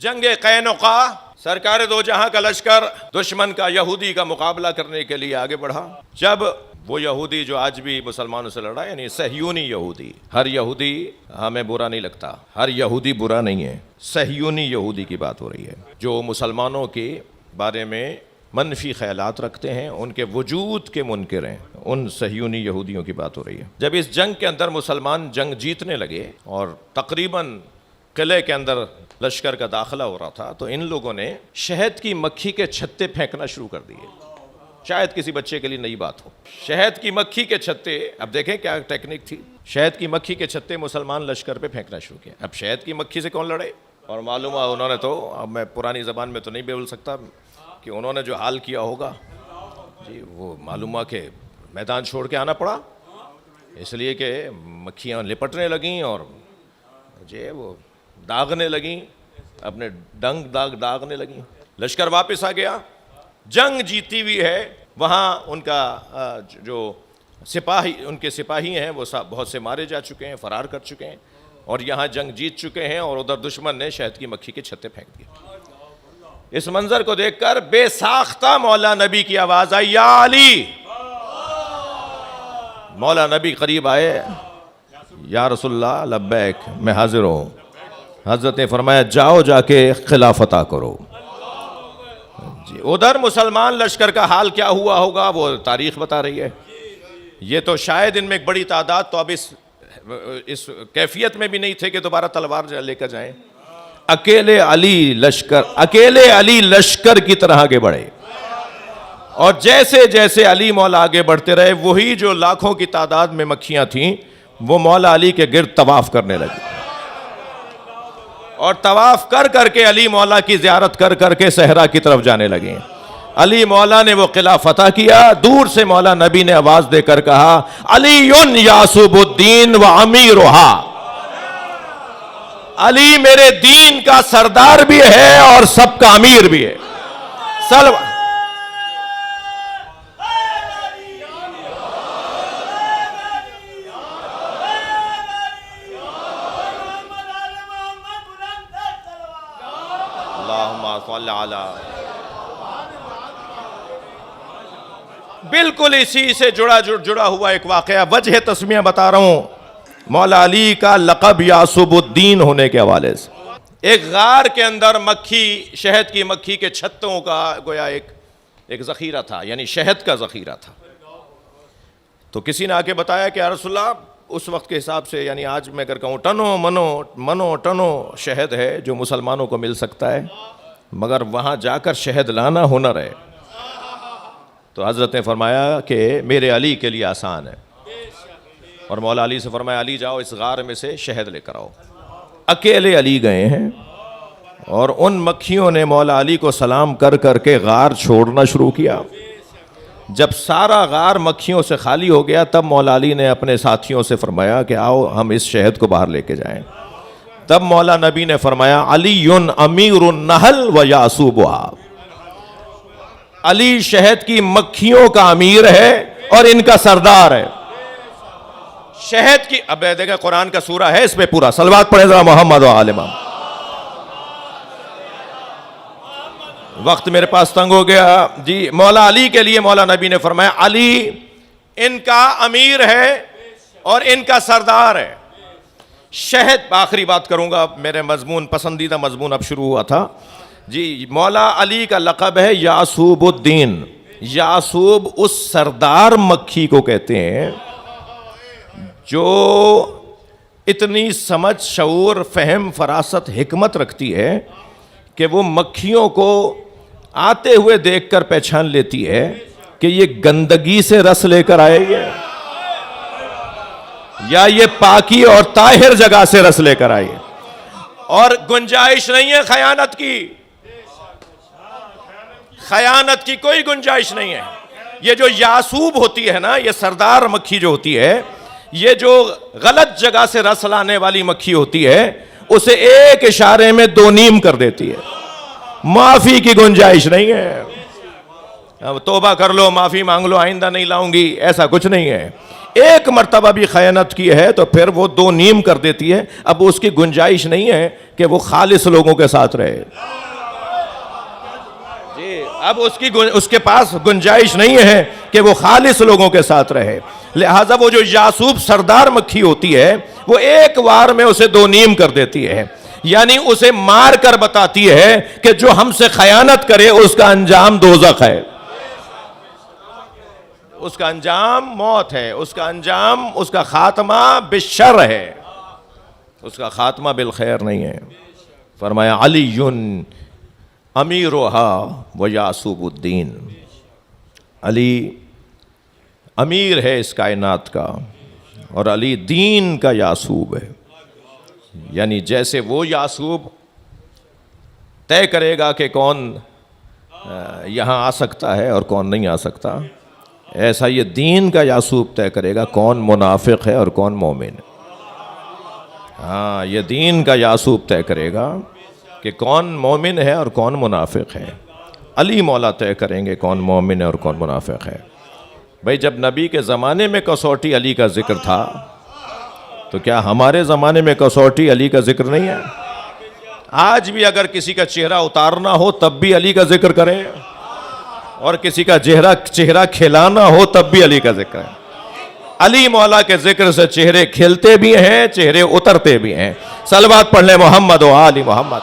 जंगे कैनुका, सरकार दो जहां का लश्कर दुश्मन का यहूदी का मुकाबला करने के लिए आगे बढ़ा। जब वो यहूदी जो आज भी मुसलमानों से लड़ा, यानी सहयूनी यहूदी, हर यहूदी हमें बुरा नहीं लगता, हर यहूदी बुरा नहीं है, सहयूनी यहूदी की बात हो रही है, जो मुसलमानों के बारे में मनफी ख्यालात रखते हैं, उनके वजूद के मुनकिर हैं, उन सहयूनी यहूदियों की बात हो रही है। जब इस जंग के अंदर मुसलमान जंग जीतने लगे और तकरीबन किले के अंदर लश्कर का दाखिला हो रहा था, तो इन लोगों ने शहद की मक्खी के छत्ते फेंकना शुरू कर दिए। शायद किसी बच्चे के लिए नई बात हो, शहद की मक्खी के छत्ते। अब देखें क्या टेक्निक थी, शहद की मक्खी के छत्ते मुसलमान लश्कर पे फेंकना शुरू किया। अब शहद की मक्खी से कौन लड़े, और मालूम है उन्होंने तो, अब मैं पुरानी ज़बान में तो नहीं बोल सकता कि उन्होंने जो हाल किया होगा जी, वो मालूम है कि मैदान छोड़ के आना पड़ा, इसलिए कि मक्खियाँ लिपटने लगीं और जे वो दागने लगीं, अपने डंग दागने लगीं। लश्कर वापस आ गया, जंग जीती हुई है। वहाँ उनका जो सिपाही, उनके सिपाही हैं, वो बहुत से मारे जा चुके हैं, फरार कर चुके हैं, और यहाँ जंग जीत चुके हैं, और उधर दुश्मन ने शहद की मक्खी के छत्ते फेंक दिए। इस मंजर को देखकर बेसाख्ता मौला नबी की आवाज आई, या अली। मौला नबी करीब आए, या रसूलल्लाह लब्बैक, मैं हाजिर हूँ। हजरत ने फरमाया, जाओ जाके खिलाफत करो। जी, उधर मुसलमान लश्कर का हाल क्या हुआ होगा वो तारीख बता रही है। ये तो शायद इनमें एक बड़ी तादाद तो अब इस कैफियत में भी नहीं थे कि दोबारा तलवार लेकर जाएं। अकेले अली लश्कर की तरह आगे बढ़े, और जैसे जैसे अली मौला आगे बढ़ते रहे, वही जो लाखों की तादाद में मक्खियां थीं, वो मौला अली के गिर्द तवाफ करने लगी, और तवाफ कर करके अली मौला की ज़ियारत कर करके सहरा की तरफ जाने लगे। अली मौला ने वो किला फतह किया। दूर से मौला नबी ने आवाज देकर कहा, अलीयुन यासुबुद्दीन व अमीरुहा, अली मेरे दीन का सरदार भी है और सबका अमीर भी है। बिल्कुल इसी से जुड़ा हुआ एक वाकया, वजह तस्मिया बता रहा हूं मौला अली का लक़ब यासुबुद्दीन होने के हवाले से। एक गार के अंदर मक्खी, शहद की मक्खी के छत्तों का गोया एक ज़ख़ीरा था, यानी शहद का ज़ख़ीरा था। तो किसी ने आके बताया कि या रसूलल्लाह, उस वक्त के हिसाब से, यानी आज मैं अगर कहूँ मनो टनो शहद है जो मुसलमानों को मिल सकता है, मगर वहाँ जाकर शहद लाना हुनर है। तो हज़रत ने फरमाया कि मेरे अली के लिए आसान है, और मौला अली से फरमाया, अली जाओ इस गार में से शहद लेकर आओ। अकेले अली गए हैं, और उन मक्खियों ने मौला अली को सलाम कर करके गार छोड़ना शुरू किया। जब सारा गार मक्खियों से खाली हो गया, तब मौला अली ने अपने साथियों से फरमाया कि आओ हम इस शहद को बाहर लेके जाएं। तब मौला नबी ने फरमाया, अलीयुन अमीरुन नहल व यासूबुहा, अली शहद की मक्खियों का अमीर है और इनका सरदार है। शहद की, अब देखा कुरान का सूरा है, इसमें पूरा सलवात पढ़े जरा मोहम्मद व आलिमा। वक्त मेरे पास तंग हो गया जी। मौला अली के लिए मौला नबी ने फरमाया, अली इनका अमीर है और इनका सरदार है। शहद, आखिरी बात करूंगा, मेरे मजमून, पसंदीदा मजमून अब शुरू हुआ था जी। मौला अली का लक़ब है यासूबुद्दीन। यासूब उस सरदार मक्खी को कहते हैं जो इतनी समझ, शऊर, फहम, फरासत, हिकमत रखती है कि वो मक्खियों को आते हुए देखकर पहचान लेती है कि ये गंदगी से रस लेकर आई है या ये पाकी और ताहिर जगह से रस लेकर आई है, और गुंजाइश नहीं है खयानत की। खयानत की कोई गुंजाइश नहीं है। ये जो यासूब होती है ना, ये सरदार मक्खी जो होती है, ये जो गलत जगह से रस लाने वाली मक्खी होती है, उसे एक इशारे में दो नीम कर देती है। माफी की गुंजाइश नहीं है। अब तौबा कर लो, माफी मांग लो, आइंदा नहीं लाऊंगी, ऐसा कुछ नहीं है। एक मर्तबा भी खयानत की है तो फिर वो दो नीम कर देती है। अब उसकी गुंजाइश नहीं है कि वो खालिस लोगों के साथ रहे जी, अब उसके पास गुंजाइश नहीं है कि वो खालिस लोगों के साथ रहे। लिहाजा वो जो यासूब सरदार मक्खी होती है वो एक वार में उसे दो नीम कर देती है, यानी उसे मार कर बताती है कि जो हमसे खयानत करे उसका अंजाम दोज़ख है, उसका अंजाम मौत है, उसका अंजाम, उसका खात्मा बिशर है, उसका खात्मा बिल खैर नहीं है। फरमाया अलीयुन अमीरुहा व यासूबुद्दीन, अली अमीर है इस कायनात का और अली दीन का यासूब है। यानी जैसे वो यासूब तय करेगा कि कौन यहाँ आ सकता है और कौन नहीं आ सकता, ऐसा ये दीन का यासूब तय करेगा कौन मुनाफिक है और कौन मोमिन है। हाँ, ये दीन का यासूब तय करेगा कि कौन मोमिन है और कौन मुनाफिक है। अली मौला तय करेंगे कौन मोमिन है और कौन मुनाफिक है। भाई जब नबी के ज़माने में कसौटी अली का जिक्र था तो क्या हमारे ज़माने में कसौटी अली का जिक्र नहीं है? आज भी अगर किसी का चेहरा उतारना हो तब भी अली का जिक्र करें, और किसी का चेहरा खिलाना हो तब भी अली का जिक्र है। अली मौला के जिक्र से चेहरे खिलते भी हैं, चेहरे उतरते भी हैं। सलवात पढ़ ले मोहम्मद व आली मोहम्मद।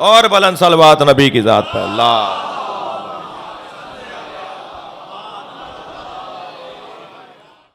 और बुलंद सलवात नबी की जात पर अल्लाह।